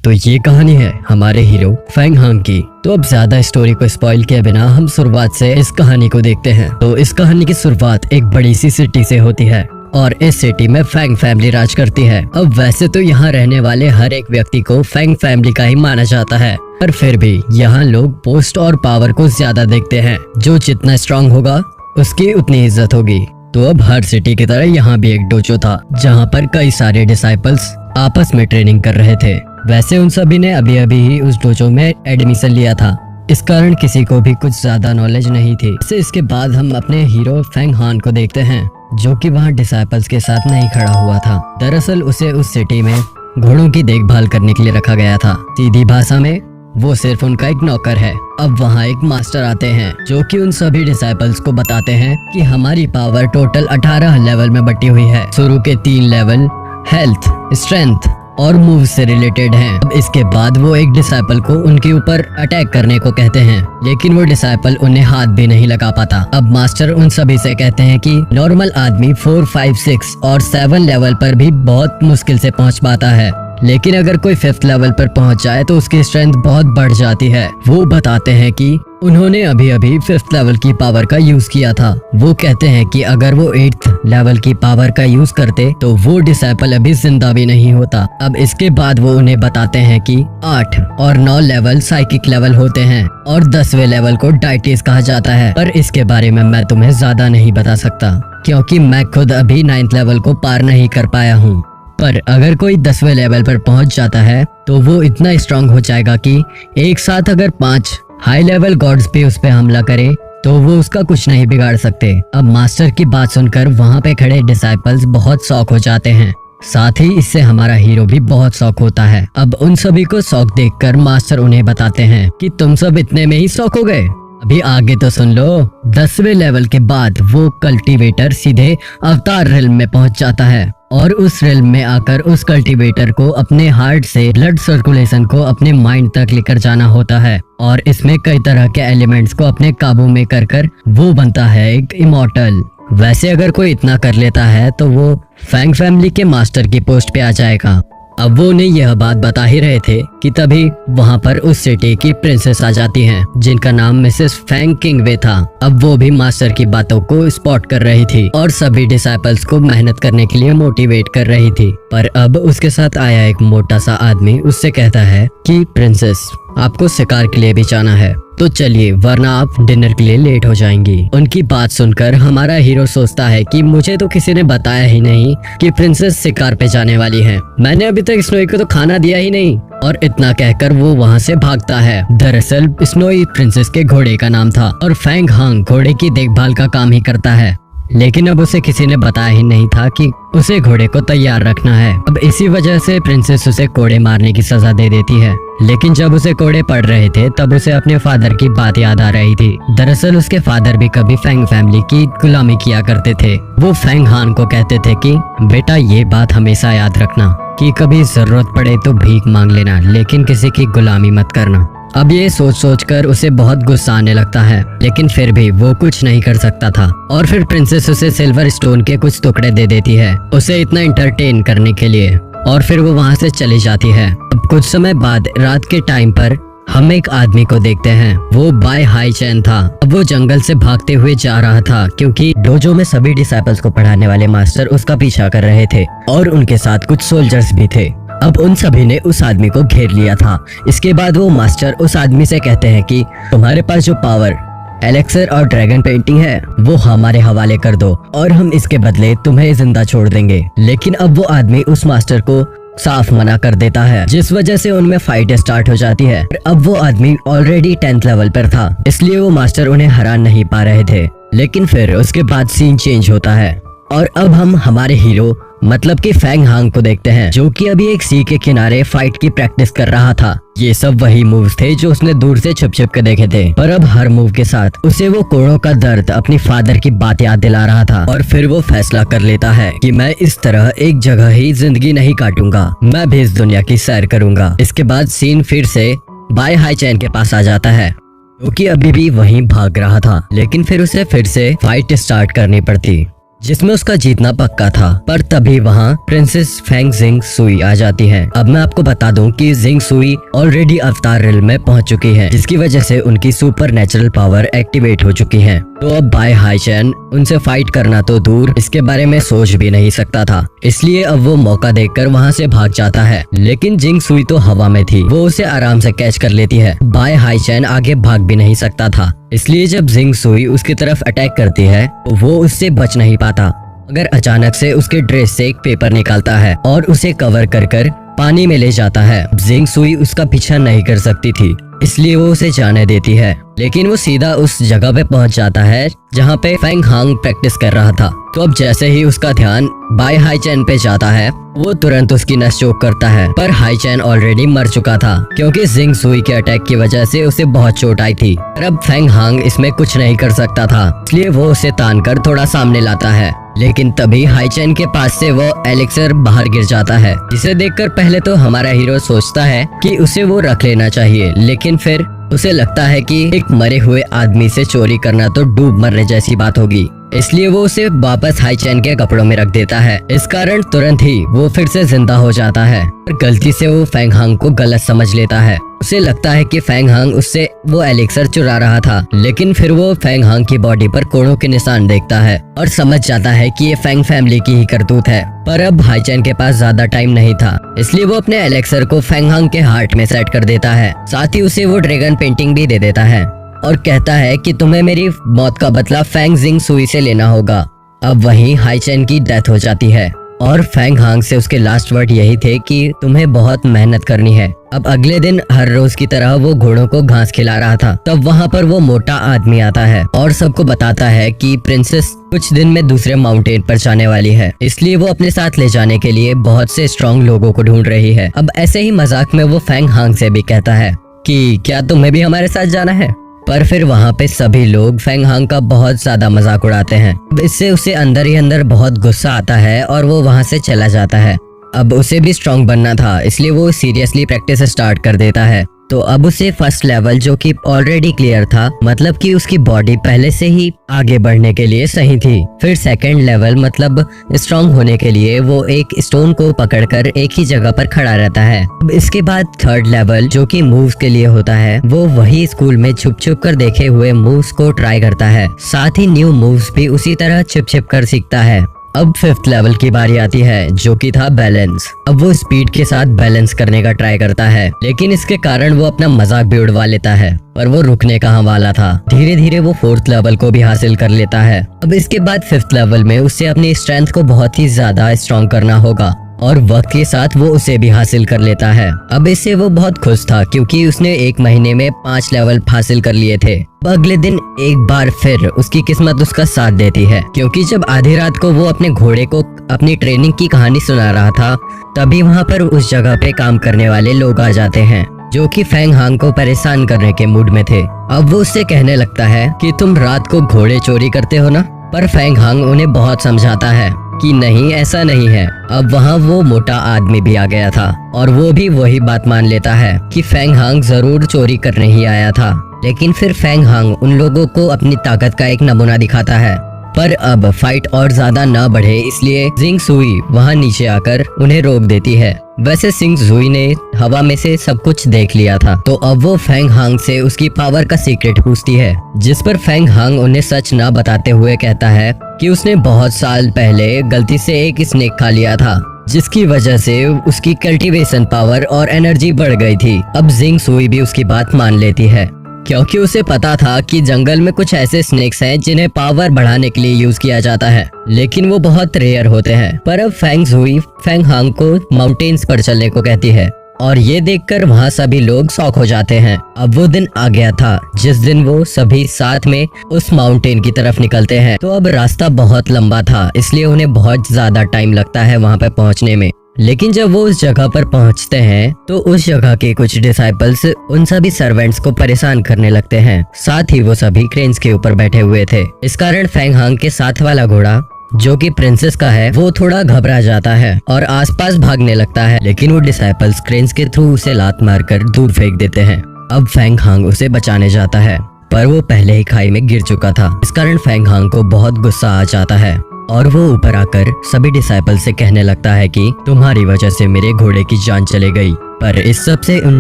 तो ये कहानी है हमारे हीरो फेंग हांग की। तो अब ज्यादा स्टोरी को स्पॉइल किए बिना हम शुरुआत से इस कहानी को देखते हैं। तो इस कहानी की शुरुआत एक बड़ी सी सिटी से होती है और इस सिटी में फेंग फैमिली राज करती है। अब वैसे तो यहाँ रहने वाले हर एक व्यक्ति को फेंग फैमिली का ही माना जाता है, पर फिर भी यहाँ लोग पोस्ट और पावर को ज्यादा देखते हैं। जो जितना स्ट्रांग होगा उसकी उतनी इज्जत होगी। तो अब हर सिटी की तरह यहाँ भी एक डोजो था जहाँ पर कई सारे डिसाइपल्स आपस में ट्रेनिंग कर रहे थे। वैसे उन सभी ने अभी अभी ही उस डोजो में एडमिशन लिया था, इस कारण किसी को भी कुछ ज्यादा नॉलेज नहीं थी। इसके बाद हम अपने हीरो फेंग हान को देखते हैं जो कि वहाँ डिसाइपल्स के साथ नहीं खड़ा हुआ था। दरअसल उसे उस सिटी में घोड़ों की देखभाल करने के लिए रखा गया था। सीधी भाषा में वो सिर्फ उनका एक नौकर है। अब वहाँ एक मास्टर आते हैं जो कि उन सभी डिसाइपल्स को बताते हैं कि हमारी पावर टोटल 18 लेवल में बटी हुई है। शुरू के 3 लेवल हेल्थ, स्ट्रेंथ और मूव से रिलेटेड हैं। अब इसके बाद वो एक डिसाइपल को उनके ऊपर अटैक करने को कहते हैं, लेकिन वो डिसाइपल उन्हें हाथ भी नहीं लगा पाता। अब मास्टर उन सभी से कहते हैं कि नॉर्मल आदमी 4, 5, 6 और 7 लेवल पर भी बहुत मुश्किल से पहुंच पाता है, लेकिन अगर कोई 5th लेवल पर पहुंच जाए तो उसकी स्ट्रेंथ बहुत बढ़ जाती है। वो बताते हैं कि उन्होंने अभी अभी 5th लेवल की पावर का यूज किया था। वो कहते हैं कि अगर वो 8th लेवल की पावर का यूज करते तो वो डिसाइपल अभी जिंदा भी नहीं होता। अब इसके बाद वो उन्हें बताते हैं कि 8 और 9 लेवल साइकिक लेवल होते हैं और 10वें लेवल को डायटिस कहा जाता है। पर इसके बारे में मैं तुम्हें ज्यादा नहीं बता सकता क्योंकि मैं खुद अभी 9th लेवल को पार नहीं कर पाया हूँ। पर अगर कोई 10वें लेवल पर पहुंच जाता है तो वो इतना स्ट्रांग हो जाएगा कि एक साथ अगर 5 हाई लेवल गॉड्स पे उस पे हमला करे तो वो उसका कुछ नहीं बिगाड़ सकते। अब मास्टर की बात सुनकर वहाँ पे खड़े डिसाइपल्स बहुत शॉक हो जाते हैं, साथ ही इससे हमारा हीरो भी बहुत शॉक होता है। अब उन सभी को शॉक देखकर मास्टर उन्हें बताते हैं कि तुम सब इतने में ही शॉक हो गए, अभी आगे तो सुन लो। 10वें लेवल के बाद वो कल्टीवेटर सीधे अवतार रिल्म में पहुंच जाता है और उस रिल्म में आकर उस कल्टीवेटर को अपने हार्ट से ब्लड सर्कुलेशन को अपने माइंड तक लेकर जाना होता है और इसमें कई तरह के एलिमेंट्स को अपने काबू में कर वो बनता है एक इमॉर्टल। वैसे अगर कोई इतना कर लेता है तो वो फेंग फैमिली के मास्टर की पोस्ट पे आ जाएगा। अब वो उन्हें यह बात बता ही रहे थे कि तभी वहाँ पर उस सिटी की प्रिंसेस आ जाती हैं जिनका नाम मिसेस फेंग किंगवे था। अब वो भी मास्टर की बातों को स्पॉट कर रही थी और सभी डिसाइपल्स को मेहनत करने के लिए मोटिवेट कर रही थी। पर अब उसके साथ आया एक मोटा सा आदमी उससे कहता है कि प्रिंसेस आपको शिकार के लिए भी जाना है तो चलिए, वरना आप डिनर के लिए लेट हो जाएंगी। उनकी बात सुनकर हमारा हीरो सोचता है कि मुझे तो किसी ने बताया ही नहीं कि प्रिंसेस शिकार पे जाने वाली है। मैंने अभी तक स्नोई को तो खाना दिया ही नहीं। और इतना कहकर वो वहाँ से भागता है। दरअसल स्नोई प्रिंसेस के घोड़े का नाम था और फेंग हांग घोड़े की देखभाल का काम ही करता है, लेकिन अब उसे किसी ने बताया ही नहीं था कि उसे घोड़े को तैयार रखना है। अब इसी वजह से प्रिंसेस उसे कोड़े मारने की सजा दे देती है, लेकिन जब उसे कोड़े पड़ रहे थे तब उसे अपने फादर की बात याद आ रही थी। दरअसल उसके फादर भी कभी फेंग फैमिली की गुलामी किया करते थे। वो फेंग हान को कहते थे कि बेटा ये बात हमेशा याद रखना कि कभी जरूरत पड़े तो भीख मांग लेना, लेकिन किसी की गुलामी मत करना। अब ये सोच कर उसे बहुत गुस्सा आने लगता है, लेकिन फिर भी वो कुछ नहीं कर सकता था। और फिर प्रिंसेस उसे सिल्वर स्टोन के कुछ टुकड़े दे देती है उसे इतना इंटरटेन करने के लिए, और फिर वो वहाँ से चली जाती है। अब कुछ समय बाद रात के टाइम पर हम एक आदमी को देखते हैं। वो बाय हाई चैन था। अब वो जंगल से भागते हुए जा रहा था क्योंकि डोजो में सभी डिसाइपल्स को पढ़ाने वाले मास्टर उसका पीछा कर रहे थे और उनके साथ कुछ सोल्जर्स भी थे। अब उन सभी ने उस आदमी को घेर लिया था। इसके बाद वो मास्टर उस आदमी से कहते हैं कि तुम्हारे पास जो पावर एलेक्सर और ड्रैगन पेंटिंग है वो हमारे हवाले कर दो और हम इसके बदले तुम्हें जिंदा छोड़ देंगे। लेकिन अब वो आदमी उस मास्टर को साफ मना कर देता है, जिस वजह से उनमें फाइट स्टार्ट हो जाती है। अब वो आदमी ऑलरेडी 10th लेवल पर था, इसलिए वो मास्टर उन्हें हरा नहीं पा रहे थे। लेकिन फिर उसके बाद सीन चेंज होता है और अब हम हमारे हीरो मतलब कि फेंग हांग को देखते हैं जो कि अभी एक सी के किनारे फाइट की प्रैक्टिस कर रहा था। ये सब वही मूव्स थे जो उसने दूर से छुप छुप के देखे थे, पर अब हर मूव के साथ उसे वो कोड़ों का दर्द अपनी फादर की बात याद दिला रहा था। और फिर वो फैसला कर लेता है कि मैं इस तरह एक जगह ही जिंदगी नहीं काटूंगा, मैं भी इस दुनिया की सैर करूंगा। इसके बाद सीन फिर से बाय हाई चैन के पास आ जाता है जो कि अभी भी वहीं भाग रहा था, लेकिन फिर उसे फिर से फाइट स्टार्ट करनी पड़ती। जिसमें उसका जीतना पक्का था। पर तभी वहाँ प्रिंसेस फेंग जिंग सुई आ जाती है। अब मैं आपको बता दूं कि जिंग सुई ऑलरेडी अवतार रिल्म में पहुंच चुकी है, जिसकी वजह से उनकी सुपर नेचुरल पावर एक्टिवेट हो चुकी है। तो अब बाय हाईचैन उनसे फाइट करना तो दूर, इसके बारे में सोच भी नहीं सकता था। इसलिए अब वो मौका देखकर वहाँ से भाग जाता है। लेकिन जिंग सुई तो हवा में थी, वो उसे आराम से कैच कर लेती है। बाय हाईचैन आगे भाग भी नहीं सकता था, इसलिए जब जिंग सुई उसकी तरफ अटैक करती है तो वो उससे बच नहीं पाता, मगर अचानक से उसके ड्रेस से एक पेपर निकालता है और उसे कवर कर पानी में ले जाता है। जिंग सुई उसका पीछा नहीं कर सकती थी, इसलिए वो उसे जाने देती है। लेकिन वो सीधा उस जगह पे पहुंच जाता है जहाँ पे फेंग हांग प्रैक्टिस कर रहा था। तो अब जैसे ही उसका ध्यान बाय हाईचैन पे जाता है, वो तुरंत उसकी नस चोक करता है। पर हाईचैन ऑलरेडी मर चुका था, क्योंकि जिंग सुई के अटैक की वजह से उसे बहुत चोट आई थी। पर अब फेंग हांग इसमें कुछ नहीं कर सकता था, इसलिए वो उसे तानकर थोड़ा सामने लाता है। लेकिन तभी हाईचैन के पास से वो एलिक्सर बाहर गिर जाता है, जिसे देखकर पहले तो हमारा हीरो सोचता है कि उसे वो रख लेना चाहिए, लेकिन फिर उसे लगता है कि एक मरे हुए आदमी से चोरी करना तो डूब मरने जैसी बात होगी, इसलिए वो उसे वापस हाईचैन के कपड़ों में रख देता है। इस कारण तुरंत ही वो फिर से जिंदा हो जाता है। पर गलती से वो फेंग हांग को गलत समझ लेता है। उसे लगता है कि फेंग हांग उससे वो एलिक्सर चुरा रहा था, लेकिन फिर वो फेंग हांग की बॉडी पर कोड़ों के निशान देखता है और समझ जाता है कि ये फेंग फैमिली की ही करतूत है। पर अब हाईचैन के पास ज्यादा टाइम नहीं था, इसलिए वो अपने एलिक्सर को फेंग हांग के हार्ट में सेट कर देता है। साथ ही उसे वो ड्रैगन पेंटिंग भी दे देता है और कहता है कि तुम्हें मेरी मौत का बदला फेंग जिंग सुई से लेना होगा। अब वहीं हाईचैन की डेथ हो जाती है और फेंग हांग से उसके लास्ट वर्ड यही थे कि तुम्हें बहुत मेहनत करनी है। अब अगले दिन हर रोज की तरह वो घोड़ों को घास खिला रहा था। तब वहाँ पर वो मोटा आदमी आता है और सबको बताता है कि प्रिंसेस कुछ दिन में दूसरे माउंटेन पर जाने वाली है, इसलिए वो अपने साथ ले जाने के लिए बहुत से स्ट्रॉन्ग लोगों को ढूंढ रही है। अब ऐसे ही मजाक में वो फेंग हांग से भी कहता है कि क्या तुम्हें भी हमारे साथ जाना है। पर फिर वहाँ पे सभी लोग फेंग हांग का बहुत ज्यादा मजाक उड़ाते हैं। इससे उसे अंदर ही अंदर बहुत गुस्सा आता है और वो वहाँ से चला जाता है। अब उसे भी स्ट्रॉन्ग बनना था, इसलिए वो सीरियसली प्रैक्टिस स्टार्ट कर देता है। तो अब उसे फर्स्ट लेवल, जो कि ऑलरेडी क्लियर था, मतलब कि उसकी बॉडी पहले से ही आगे बढ़ने के लिए सही थी। फिर सेकंड लेवल मतलब स्ट्रॉन्ग होने के लिए वो एक स्टोन को पकड़कर एक ही जगह पर खड़ा रहता है। अब इसके बाद थर्ड लेवल, जो कि मूव्स के लिए होता है, वो वही स्कूल में छुप छुप कर देखे हुए मूव्स को ट्राई करता है। साथ ही न्यू मूव्स भी उसी तरह छिप छिप कर सीखता है। अब फिफ्थ लेवल की बारी आती है, जो कि था बैलेंस। अब वो स्पीड के साथ बैलेंस करने का ट्राई करता है, लेकिन इसके कारण वो अपना मजाक भी उड़वा लेता है। पर वो रुकने कहाँ वाला था, धीरे धीरे वो फोर्थ लेवल को भी हासिल कर लेता है। अब इसके बाद फिफ्थ लेवल में उसे अपनी स्ट्रेंथ को बहुत ही ज्यादा स्ट्रॉन्ग करना होगा और वक्त के साथ वो उसे भी हासिल कर लेता है। अब इससे वो बहुत खुश था, क्योंकि उसने एक महीने में 5 लेवल हासिल कर लिए थे। अगले दिन एक बार फिर उसकी किस्मत उसका साथ देती है, क्योंकि जब आधी रात को वो अपने घोड़े को अपनी ट्रेनिंग की कहानी सुना रहा था, तभी वहाँ पर उस जगह पे काम करने वाले लोग आ जाते हैं, जो कि फेंग हांग को परेशान करने के मूड में थे। अब वो उससे कहने लगता है कि तुम रात को घोड़े चोरी करते हो ना। पर फेंग हांग उन्हें बहुत समझाता है कि नहीं, ऐसा नहीं है। अब वहाँ वो मोटा आदमी भी आ गया था और वो भी वही बात मान लेता है कि फेंग हांग जरूर चोरी करने ही आया था। लेकिन फिर फेंग हांग उन लोगों को अपनी ताकत का एक नमूना दिखाता है। पर अब फाइट और ज्यादा न बढ़े, इसलिए जिंग सुई वहाँ नीचे आकर उन्हें रोक देती है। वैसे जिंग सुई ने हवा में से सब कुछ देख लिया था, तो अब वो फेंग हांग से उसकी पावर का सीक्रेट पूछती है, जिस पर फेंग हांग उन्हें सच न बताते हुए कहता है कि उसने बहुत साल पहले गलती से एक स्नेक खा लिया था, जिसकी वजह से उसकी कल्टीवेशन पावर और एनर्जी बढ़ गई थी। अब जिंग सुई भी उसकी बात मान लेती है, क्योंकि उसे पता था कि जंगल में कुछ ऐसे स्नेक्स हैं जिन्हें पावर बढ़ाने के लिए यूज किया जाता है, लेकिन वो बहुत रेयर होते हैं। पर अब फेंग सुई फेंग हांग को माउंटेन्स पर चलने को कहती है और ये देखकर वहाँ सभी लोग शॉक हो जाते हैं। अब वो दिन आ गया था जिस दिन वो सभी साथ में उस माउंटेन की तरफ निकलते हैं। तो अब रास्ता बहुत लंबा था, इसलिए उन्हें बहुत ज्यादा टाइम लगता है वहाँ पे पहुँचने में। लेकिन जब वो उस जगह पर पहुंचते हैं तो उस जगह के कुछ डिसाइपल्स उन सभी सर्वेंट्स को परेशान करने लगते हैं। साथ ही वो सभी क्रेन्स के ऊपर बैठे हुए थे। इस कारण फेंग हांग के साथ वाला घोड़ा, जो कि प्रिंसेस का है, वो थोड़ा घबरा जाता है और आसपास भागने लगता है। लेकिन वो डिसाइपल्स क्रेन्स के थ्रू उसे लात मारकर दूर फेंक देते हैं। अब फेंग हांग उसे बचाने जाता है, पर वो पहले ही खाई में गिर चुका था। इस कारण फेंग हांग को बहुत गुस्सा आ जाता है और वो ऊपर आकर सभी डिसाइपल से कहने लगता है कि तुम्हारी वजह से मेरे घोड़े की जान चली गई। पर इस सब से उन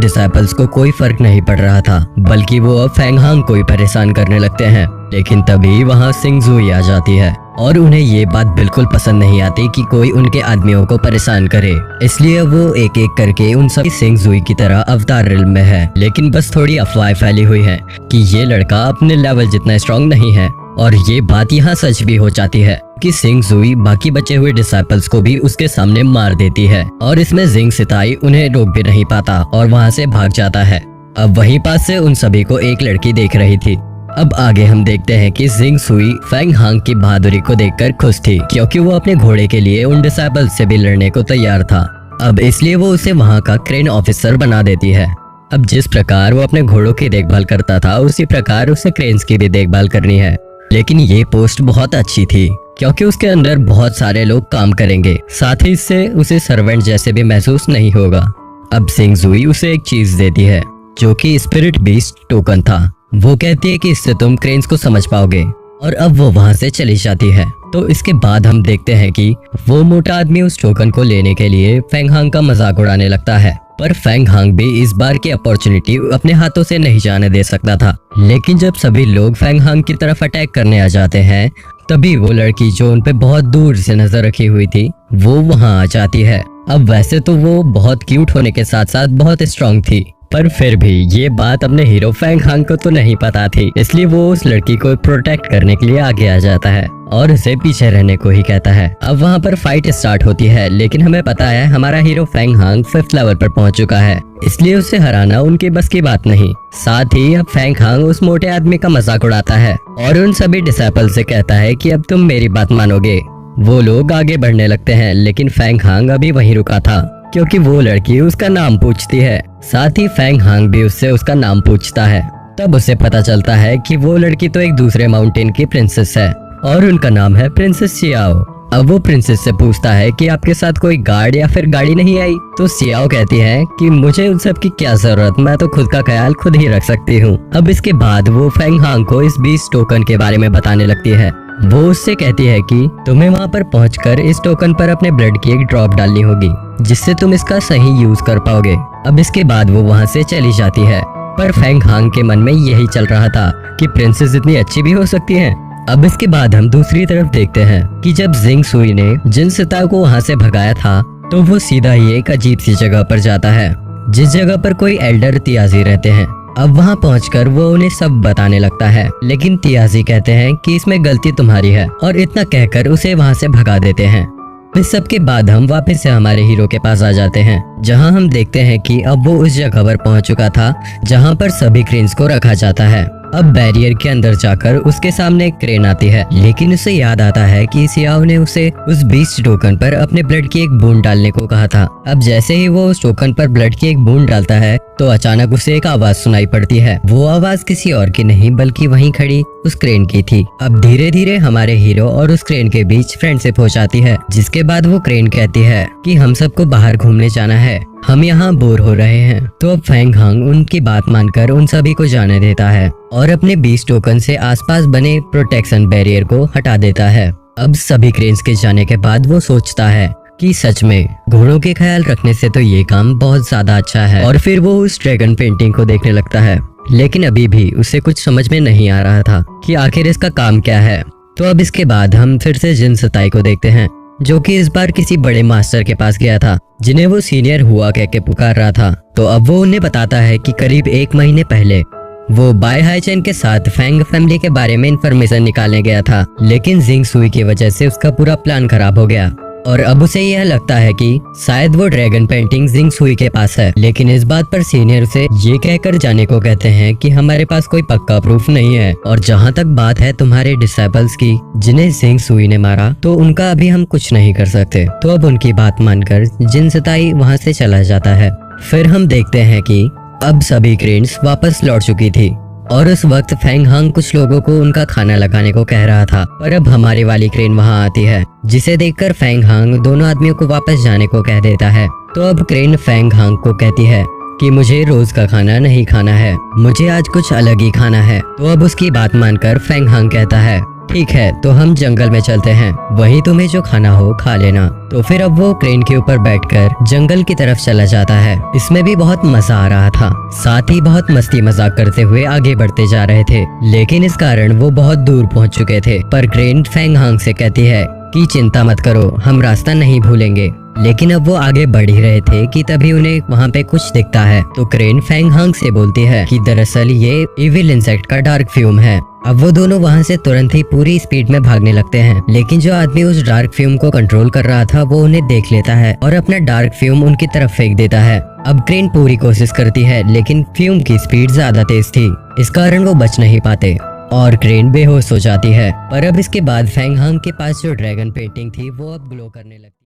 डिसाइपल्स को कोई फर्क नहीं पड़ रहा था, बल्कि वो अब फेंग हांग को ही परेशान करने लगते हैं। लेकिन तभी वहाँ सिंग जुई आ जाती है और उन्हें ये बात बिल्कुल पसंद नहीं आती कि कोई उनके आदमियों को परेशान करे, इसलिए वो एक एक करके उन सभी सिंग जुई की तरह अवतार रिल्म में है। लेकिन बस थोड़ी अफवाहें फैली हुई है कि ये लड़का अपने लेवल जितना स्ट्रांग नहीं है, और ये बात यहाँ सच भी हो जाती है कि सिंग जुई बाकी बचे हुए डिसाइपल्स को भी उसके सामने मार देती है, और इसमें जिंग सिताई उन्हें रोक भी नहीं पाता और वहाँ से भाग जाता है। अब वहीं पास से उन सभी को एक लड़की देख रही थी। अब आगे हम देखते हैं कि जिंग सुई फेंग हांग की बहादुरी को देखकर खुश थी, क्योंकि वो अपने घोड़े के लिए उन डिसाइपल्स से भी लड़ने को तैयार था। अब इसलिए वो उसे वहाँ का क्रेन ऑफिसर बना देती है। अब जिस प्रकार वो अपने घोड़ों की देखभाल करता था, उसी प्रकार उसे क्रेन्स की भी देखभाल करनी है। लेकिन ये पोस्ट बहुत अच्छी थी, क्योंकि उसके अंदर बहुत सारे लोग काम करेंगे, साथ ही इससे उसे सर्वेंट जैसे भी महसूस नहीं होगा। अब सिंग जुई उसे एक चीज देती है जो कि स्पिरिट बीस्ट टोकन था। वो कहती है कि इससे तुम क्रेन्स को समझ पाओगे, और अब वो वहाँ से चली जाती है। तो इसके बाद हम देखते हैं कि वो मोटा आदमी उस टोकन को लेने के लिए फेंग हांग का मजाक उड़ाने लगता है, पर फेंग हांग भी इस बार की अपॉर्चुनिटी अपने हाथों से नहीं जाने दे सकता था। लेकिन जब सभी लोग फेंग हांग की तरफ अटैक करने आ जाते हैं, तभी वो लड़की जो उन पे बहुत दूर से नजर रखी हुई थी, वो वहाँ आ जाती है। अब वैसे तो वो बहुत क्यूट होने के साथ साथ बहुत स्ट्रांग थी, पर फिर भी ये बात अपने हीरो फेंग हांग को तो नहीं पता थी, इसलिए वो उस लड़की को प्रोटेक्ट करने के लिए आगे आ जाता है और उसे पीछे रहने को ही कहता है। अब वहाँ पर फाइट स्टार्ट होती है, लेकिन हमें पता है हमारा hero Feng Hong 5th level पर पहुँच चुका है, इसलिए उसे हराना उनकी बस की बात नहीं। साथ ही अब फेंग हांग उस मोटे आदमी का मजाक उड़ाता है और उन सभी डिसाइपल से कहता है कि अब तुम मेरी बात मानोगे। वो लोग आगे बढ़ने लगते हैं, लेकिन फेंग हांग अभी वहीं रुका था, क्योंकि वो लड़की उसका नाम पूछती है। साथ ही फेंग हांग भी उससे उसका नाम पूछता है। तब उसे पता चलता है कि वो लड़की तो एक दूसरे माउंटेन की प्रिंसेस है और उनका नाम है प्रिंसेस सियाओ। अब वो प्रिंसेस से पूछता है कि आपके साथ कोई गार्ड या फिर गाड़ी नहीं आई, तो सियाओ कहती है कि मुझे उन सब की क्या जरूरत, मैं तो खुद का ख्याल खुद ही रख सकती हूँ। अब इसके बाद वो फेंग हांग को इस 20 टोकन के बारे में बताने लगती है। वो उससे कहती है कि तुम्हें वहाँ पर पहुंचकर इस टोकन पर अपने ब्लड की एक ड्रॉप डालनी होगी, जिससे तुम इसका सही यूज कर पाओगे। अब इसके बाद वो वहाँ से चली जाती है, पर फेंग हांग के मन में यही चल रहा था कि प्रिंसेस इतनी अच्छी भी हो सकती है। अब इसके बाद हम दूसरी तरफ देखते हैं कि जब जिंग सुई ने जिन सिताओं को वहाँ से भगाया था, तो वो सीधा ही एक अजीब सी जगह पर जाता है, जिस जगह पर कोई एल्डर तियाजी रहते हैं। अब वहाँ पहुंचकर वो उन्हें सब बताने लगता है, लेकिन तियाजी कहते हैं कि इसमें गलती तुम्हारी है, और इतना कहकर उसे वहाँ से भगा देते हैं। इस सब के बाद हम वापस से हमारे हीरो के पास आ जाते हैं, जहाँ हम देखते हैं कि अब वो उस जगह पर पहुंच चुका था जहाँ पर सभी क्रेन्स को रखा जाता है। अब बैरियर के अंदर जाकर उसके सामने एक क्रेन आती है, लेकिन उसे याद आता है कि सियाओ ने उसे उस 20 टोकन पर अपने ब्लड की एक बूंद डालने को कहा था। अब जैसे ही वो उस टोकन पर ब्लड की एक बूंद डालता है, तो अचानक उसे एक आवाज सुनाई पड़ती है। वो आवाज किसी और की नहीं बल्कि वहीं खड़ी उस क्रेन की थी। अब धीरे धीरे हमारे हीरो और उस क्रेन के बीच फ्रेंडशिप हो जाती है, जिसके बाद वो क्रेन कहती है कि हम सबको बाहर घूमने जाना है, हम यहाँ बोर हो रहे हैं। तो अब फेंग हांग उनकी बात मानकर उन सभी को जाने देता है और अपने 20 टोकन से आसपास बने प्रोटेक्शन बैरियर को हटा देता है। अब सभी क्रेन्स के जाने के बाद वो सोचता है कि सच में घोड़ों के ख्याल रखने से तो ये काम बहुत ज्यादा अच्छा है, और फिर वो उस ड्रैगन पेंटिंग को देखने लगता है। लेकिन अभी भी उसे कुछ समझ में नहीं आ रहा था कि आखिर इसका काम क्या है। तो अब इसके बाद हम फिर से जिन सिताई को देखते हैं, जो कि इस बार किसी बड़े मास्टर के पास गया था, जिन्हें वो सीनियर हुआ कह के पुकार रहा था। तो अब वो उन्हें बताता है कि करीब 1 महीने पहले वो बाय हाइचेन के साथ फेंग फैमिली के बारे में इंफॉर्मेशन निकालने गया था, लेकिन जिंग सुई की वजह से उसका पूरा प्लान खराब हो गया, और अब उसे यह लगता है कि शायद वो ड्रैगन पेंटिंग जिंग सुई के पास है। लेकिन इस बात पर सीनियर उसे ये कहकर जाने को कहते हैं कि हमारे पास कोई पक्का प्रूफ नहीं है, और जहाँ तक बात है तुम्हारे डिसाइपल्स की जिन्हें जिंग सुई ने मारा, तो उनका अभी हम कुछ नहीं कर सकते। तो अब उनकी बात मानकर जिन सिताई वहाँ से चला जाता है। फिर हम देखते हैं कि अब सभी क्रेन्स वापस लौट चुकी थी, और उस वक्त फेंग हांग कुछ लोगों को उनका खाना लगाने को कह रहा था, और अब हमारी वाली क्रेन वहां आती है, जिसे देखकर फेंग हांग दोनों आदमियों को वापस जाने को कह देता है। तो अब क्रेन फेंग हांग को कहती है कि मुझे रोज का खाना नहीं खाना है, मुझे आज कुछ अलग ही खाना है। तो अब उसकी बात मानकर फेंग हांग कहता है ठीक है, तो हम जंगल में चलते हैं, वही तुम्हें जो खाना हो खा लेना। तो फिर अब वो क्रेन के ऊपर बैठकर जंगल की तरफ चला जाता है। इसमें भी बहुत मजा आ रहा था, साथ ही बहुत मस्ती मजाक करते हुए आगे बढ़ते जा रहे थे। लेकिन इस कारण वो बहुत दूर पहुंच चुके थे। पर क्रेन फैंग हांग से कहती है कि चिंता मत करो, हम रास्ता नहीं भूलेंगे। लेकिन अब वो आगे बढ़ ही रहे थे कि तभी उन्हें वहाँ पे कुछ दिखता है। तो क्रेन फैंग हांग से बोलती है कि दरअसल ये इविल इंसेक्ट का डार्क फ्यूम है। अब वो दोनों वहाँ से तुरंत ही पूरी स्पीड में भागने लगते हैं। लेकिन जो आदमी उस डार्क फ्यूम को कंट्रोल कर रहा था वो उन्हें देख लेता है और अपना डार्क फ्यूम उनकी तरफ फेंक देता है। अब क्रेन पूरी कोशिश करती है, लेकिन फ्यूम की स्पीड ज्यादा तेज थी, इस कारण वो बच नहीं पाते और क्रेन बेहोश हो जाती है। पर अब इसके बाद फैंग हांग के पास जो ड्रैगन पेंटिंग थी वो अब ग्लो करने लगती है।